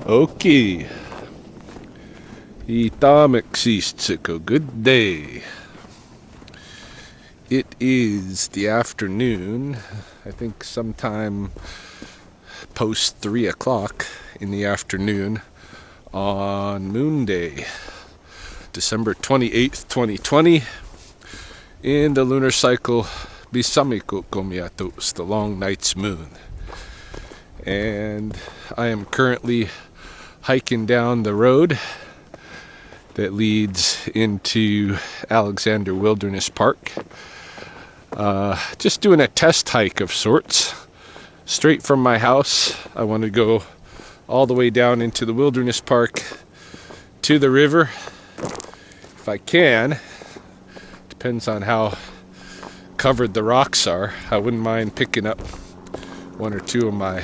Okay. Itamiksistiko. Good day. It is the afternoon. I think sometime post 3 o'clock in the afternoon on Moon Day, December 28th, 2020, in the lunar cycle Bisamiko Komiatos, the long night's moon. And I am currently hiking down the road that leads into Alexander Wilderness Park. Just doing a test hike of sorts. Straight from my house, I want to go all the way down into the Wilderness Park to the river. If I can, depends on how covered the rocks are. I wouldn't mind picking up one or two of my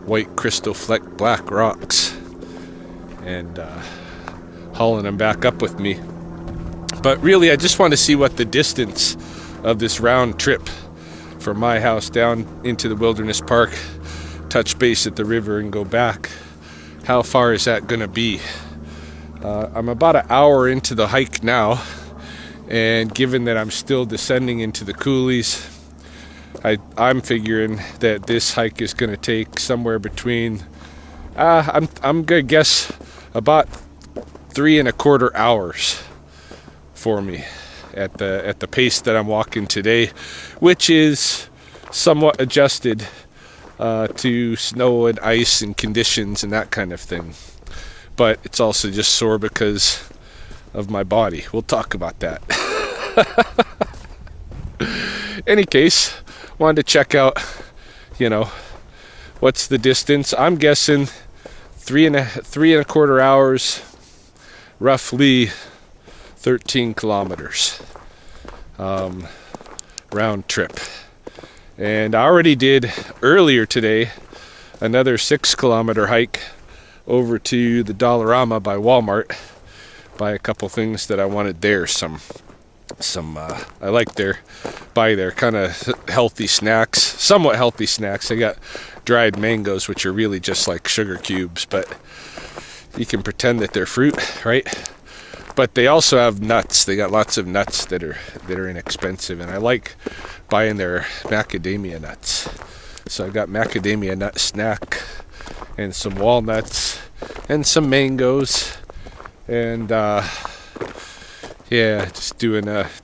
white crystal fleck black rocks and hauling them back up with me. But really, I just want to see what the distance of this round trip from my house down into the Wilderness Park, touch base at the river and go back. How far is that going to be? I'm about an hour into the hike now, and given that I'm still descending into the coulees, I'm figuring that this hike is going to take somewhere between I'm gonna guess about 3.25 hours for me at the pace that I'm walking today, which is somewhat adjusted to snow and ice and conditions and that kind of thing. But it's also just sore because of my body. We'll talk about that. Any case, wanted to check out, what's the distance. I'm guessing 3.25 hours, roughly 13 kilometers round trip. And I already did earlier today another 6-kilometer hike over to the Dollarama by Walmart, buy a couple things that I wanted there. I like buy their kind of healthy snacks, somewhat healthy snacks. They got dried mangoes, which are really just like sugar cubes, but you can pretend that they're fruit, right? But they also have nuts. They got lots of nuts that are inexpensive, and I like buying their macadamia nuts. So I got macadamia nut snack and some walnuts and some mangoes, and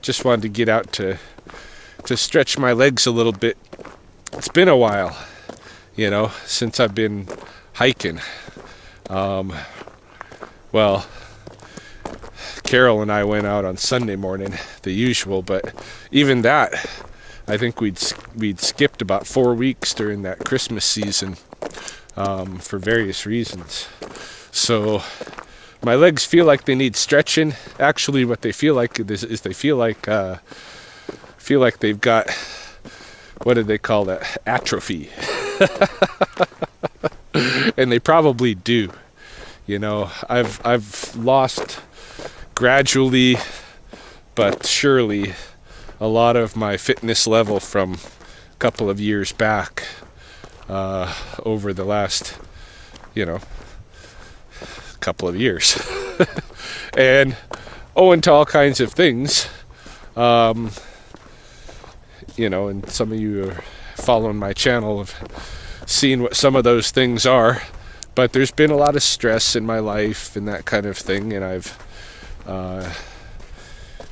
just wanted to get out to stretch my legs a little bit. It's been a while, since I've been hiking. Well, Carol and I went out on Sunday morning, the usual, but even that, I think we'd skipped about 4 weeks during that Christmas season for various reasons. So my legs feel like they need stretching. Actually, what they feel like is they feel like they've got, what do they call that? Atrophy. And they probably do. I've lost gradually but surely a lot of my fitness level from a couple of years back over the last couple of years. And owing to all kinds of things, and some of you are following my channel have seen what some of those things are, but there's been a lot of stress in my life and that kind of thing, and I've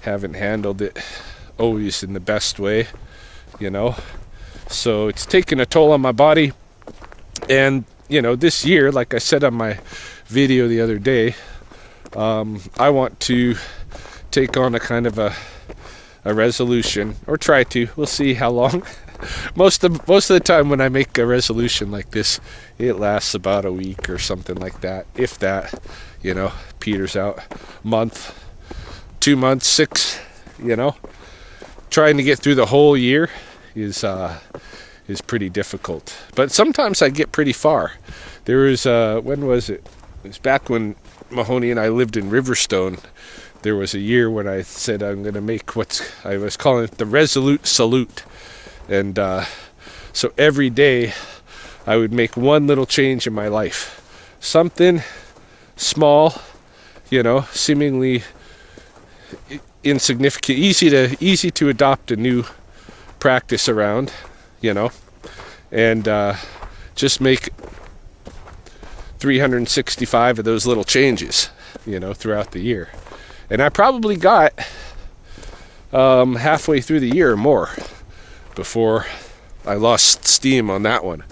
haven't handled it always in the best way, so it's taken a toll on my body. And this year, like I said on my video the other day, I want to take on a kind of a resolution, or try to. We'll see how long. Most of the time when I make a resolution like this, it lasts about a week or something like that, if that. Peters out. Month, 2 months, 6. Trying to get through the whole year is pretty difficult. But sometimes I get pretty far. There was when was it? It was back when Mahoney and I lived in Riverstone. There was a year when I said I'm going to make I was calling it the Resolute Salute. And so every day I would make one little change in my life. something small, seemingly insignificant, easy to adopt a new practice around, and just make 365 of those little changes, throughout the year. And I probably got halfway through the year or more before I lost steam on that one.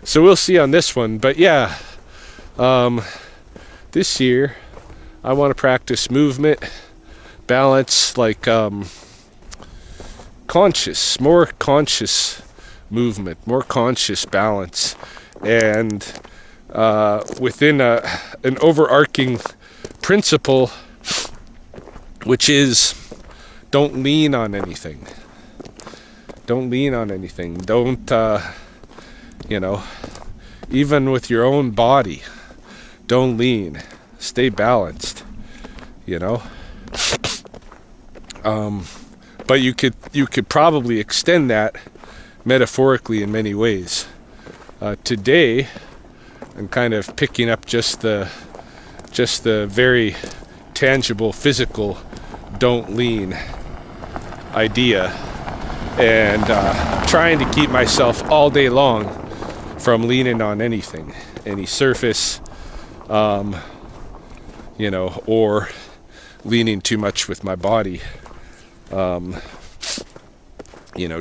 So we'll see on this one. But yeah, this year I want to practice movement, balance, like more conscious movement, more conscious balance, and within an overarching principle, which is don't lean on anything. Don't lean on anything. Don't, even with your own body, don't lean. Stay balanced, But you could probably extend that metaphorically in many ways. Today, I'm kind of picking up just the very tangible, physical, don't lean idea, and trying to keep myself all day long from leaning on anything, any surface, or leaning too much with my body,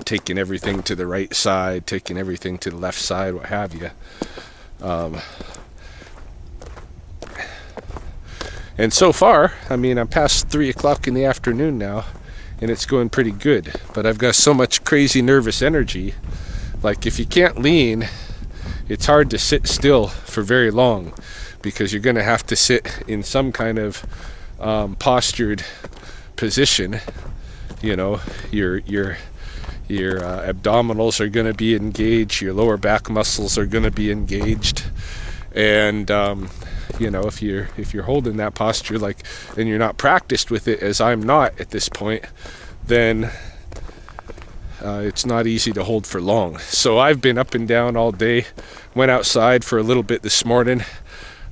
taking everything to the right side, taking everything to the left side, what have you. And so far, I'm past 3 o'clock in the afternoon now, and it's going pretty good. But I've got so much crazy nervous energy. Like, if you can't lean, it's hard to sit still for very long, because you're going to have to sit in some kind of postured position. Your abdominals are going to be engaged, your lower back muscles are going to be engaged, and if you're holding that posture, and you're not practiced with it, as I'm not at this point, then it's not easy to hold for long. So I've been up and down all day. Went outside for a little bit this morning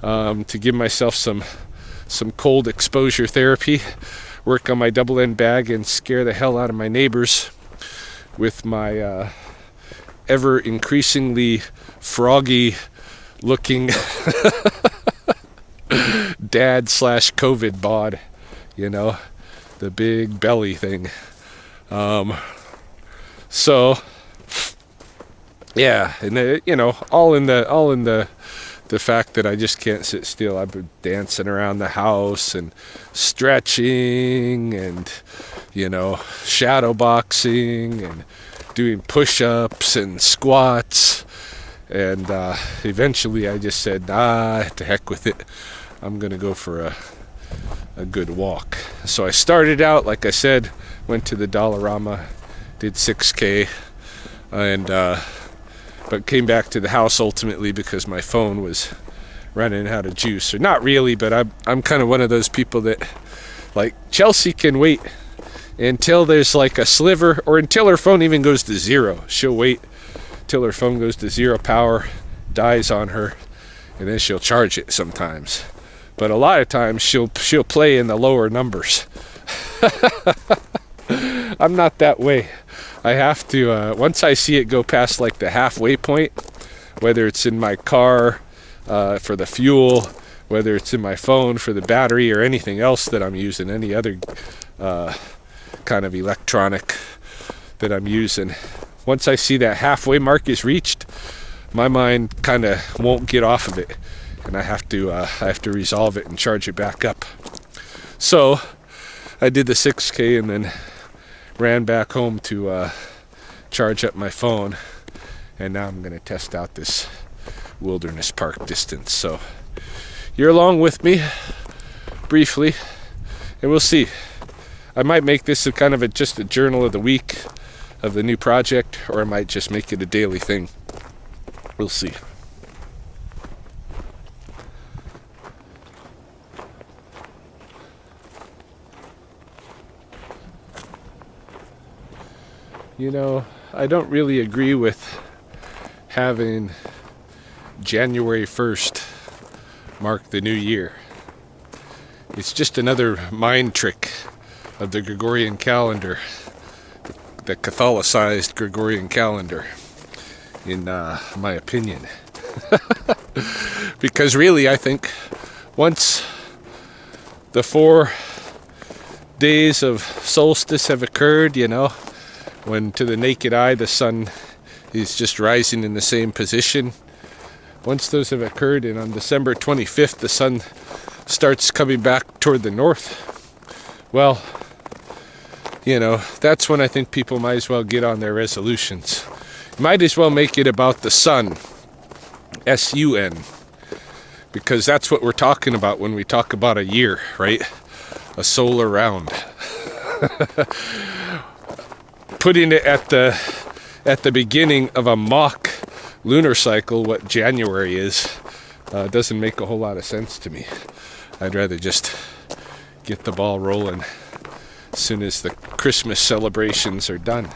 to give myself some cold exposure therapy, work on my double end bag, and scare the hell out of my neighbors with my ever increasingly froggy looking dad/COVID bod, the big belly thing. So yeah, and all in the fact that I just can't sit still. I've been dancing around the house and stretching and shadow boxing and doing push-ups and squats, and eventually I just said, to heck with it, I'm gonna go for a good walk. So I started out, like I said, went to the Dollarama, did 6K, and but came back to the house ultimately because my phone was running out of juice. Or not really, but I'm kind of one of those people that, like, Chelsea can wait until there's like a sliver, or until her phone even goes to zero. She'll wait till her phone goes to zero power, dies on her, and then she'll charge it sometimes. But a lot of times she'll play in the lower numbers. I'm not that way. I have to, once I see it go past like the halfway point, whether it's in my car for the fuel, whether it's in my phone for the battery, or anything else that I'm using, any other kind of electronic that I'm using, once I see that halfway mark is reached, my mind kind of won't get off of it, and I have to resolve it and charge it back up. So I did the 6K and then ran back home to charge up my phone, and now I'm going to test out this wilderness park distance. So you're along with me briefly, and we'll see. I might make this just a journal of the week of the new project, or I might just make it a daily thing. We'll see. I don't really agree with having January 1st mark the new year. It's just another mind trick of the Gregorian calendar, the Catholicized Gregorian calendar, in my opinion. Because really, I think once the 4 days of solstice have occurred, when to the naked eye the sun is just rising in the same position. Once those have occurred, and on December 25th the sun starts coming back toward the north, well, that's when I think people might as well get on their resolutions. You might as well make it about the sun, S-U-N, because that's what we're talking about when we talk about a year, right? A solar round. Putting it at the beginning of a mock lunar cycle, what January is, doesn't make a whole lot of sense to me. I'd rather just get the ball rolling as soon as the Christmas celebrations are done,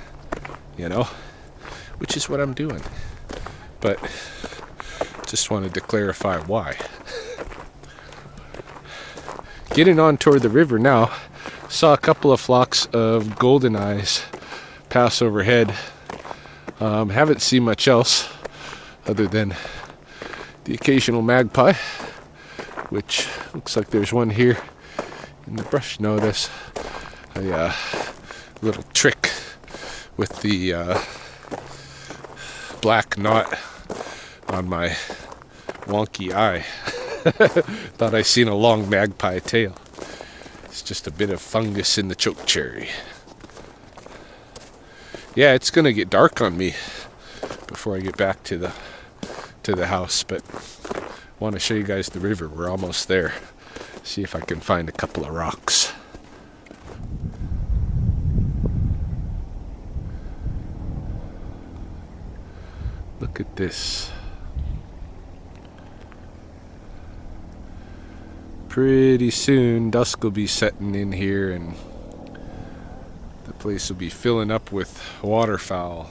which is what I'm doing. But just wanted to clarify why. Getting on toward the river now, saw a couple of flocks of golden eyes pass overhead. Haven't seen much else other than the occasional magpie, which looks like there's one here in the brush. No, there's a little trick with the black knot on my wonky eye. Thought I seen a long magpie tail. It's just a bit of fungus in the chokecherry. Yeah, it's gonna get dark on me before I get back to the house, but I want to show you guys the river. We're almost there. See if I can find a couple of rocks. Look at this. Pretty soon dusk will be setting in here and the place will be filling up with waterfowl.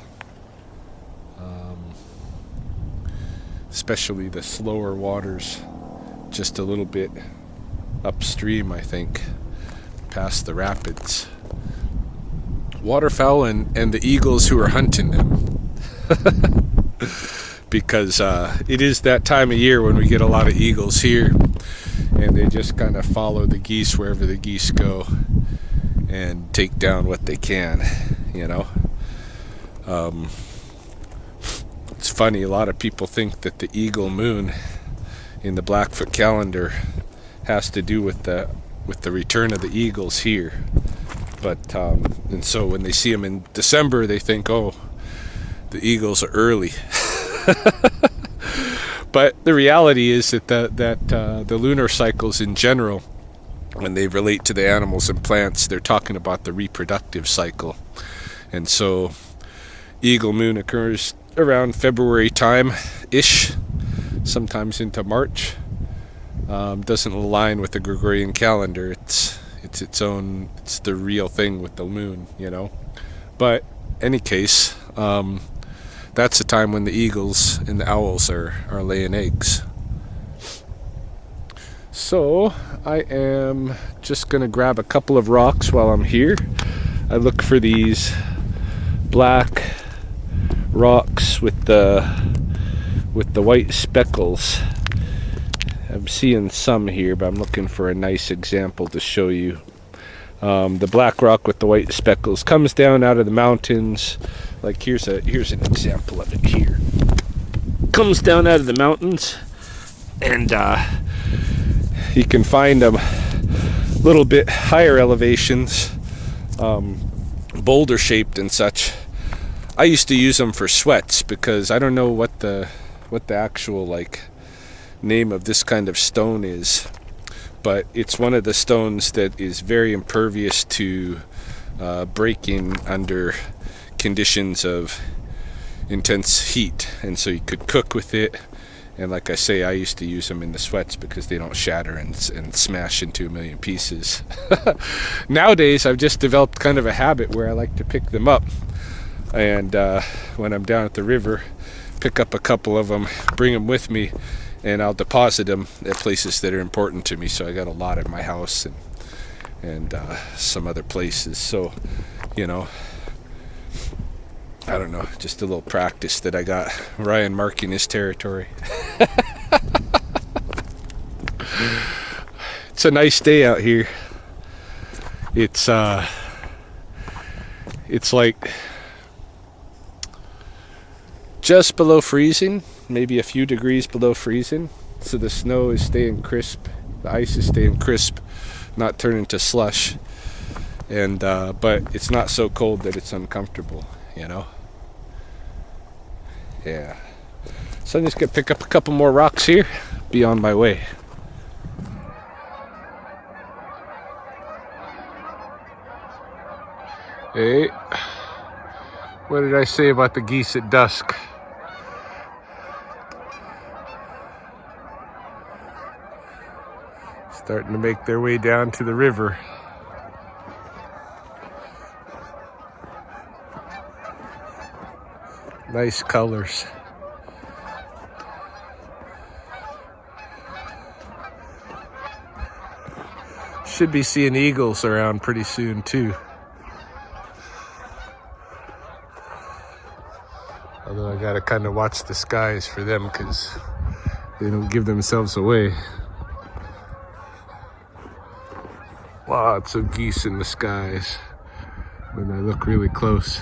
Especially the slower waters, just a little bit upstream, I think, past the rapids. Waterfowl and the eagles who are hunting them. Because it is that time of year when we get a lot of eagles here, and they just kind of follow the geese wherever the geese go and take down what they can, It's funny, a lot of people think that the eagle moon in the Blackfoot calendar has to do with the return of the eagles here. But and so when they see them in December, they think, oh, the eagles are early. But the reality is that the lunar cycles in general, when they relate to the animals and plants, they're talking about the reproductive cycle. And so eagle moon occurs around February time-ish, sometimes into March. Doesn't align with the Gregorian calendar. It's its own, it's the real thing with the moon, But any case, that's the time when the eagles and the owls are laying eggs. So I am just going to grab a couple of rocks while I'm here. I look for these black rocks with the white speckles. I'm seeing some here, but I'm looking for a nice example to show you. The black rock with the white speckles comes down out of the mountains. Like here's an example of it here. Comes down out of the mountains, and you can find them a little bit higher elevations, boulder shaped and such. I used to use them for sweats because I don't know what the actual name of this kind of stone is, but it's one of the stones that is very impervious to breaking under conditions of intense heat, and so you could cook with it. And like I say, I used to use them in the sweats because they don't shatter and smash into a million pieces. Nowadays I've just developed kind of a habit where I like to pick them up, and when I'm down at the river, pick up a couple of them, bring them with me, and I'll deposit them at places that are important to me. So I got a lot at my house and some other places. So, you know, I don't know, just a little practice that I got. Ryan marking his territory. It's a nice day out here. It's like just below freezing, maybe a few degrees below freezing. So the snow is staying crisp, the ice is staying crisp, not turning to slush. And but it's not so cold that it's uncomfortable, you know. Yeah. So I'm just gonna pick up a couple more rocks here, be on my way. Hey, what did I say about the geese at dusk? Starting to make their way down to the river. Nice colors. Should be seeing eagles around pretty soon too. Although I gotta kind of watch the skies for them because they don't give themselves away. Lots of geese in the skies when I look really close.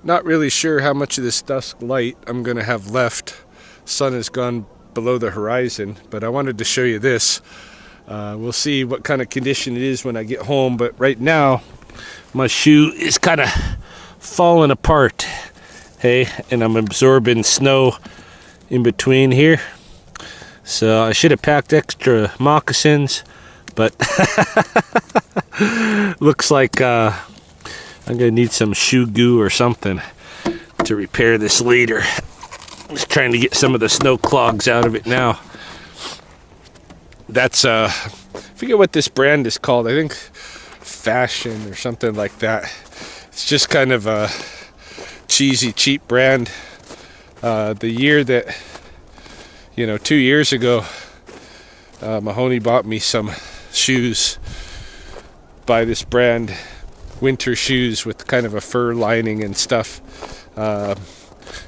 Not really sure how much of this dusk light I'm gonna have left. Sun has gone below the horizon, but I wanted to show you this. We'll see what kind of condition it is when I get home, but right now my shoe is kind of falling apart, hey, and I'm absorbing snow in between here. So I should have packed extra moccasins, but looks like I'm gonna need some shoe goo or something to repair this later. Just trying to get some of the snow clogs out of it now. That's I forget what this brand is called. I think Fashion or something like that. It's just kind of a cheesy, cheap brand. The year that, 2 years ago, Mahoney bought me some shoes by this brand, winter shoes with kind of a fur lining and stuff.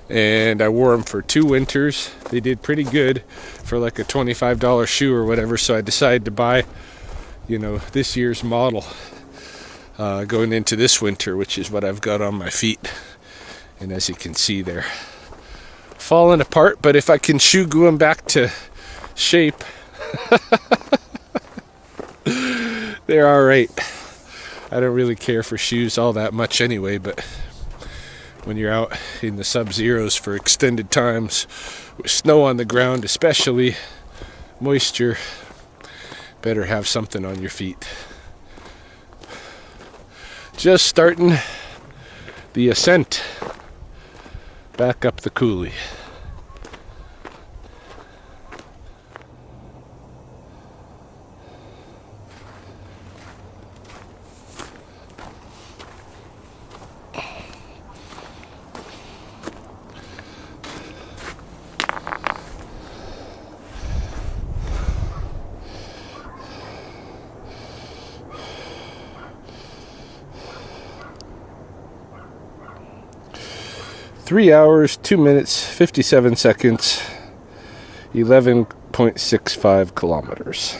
And I wore them for 2 winters. They did pretty good for like a $25 shoe or whatever, so I decided to buy, this year's model going into this winter, which is what I've got on my feet. And as you can see, they're falling apart, but if I can shoe glue them back to shape, they're all right. I don't really care for shoes all that much anyway, but when you're out in the sub-zeros for extended times with snow on the ground, especially moisture, better have something on your feet. Just starting the ascent back up the coulee. Three hours, 2 minutes, 57 seconds, 11.65 kilometers.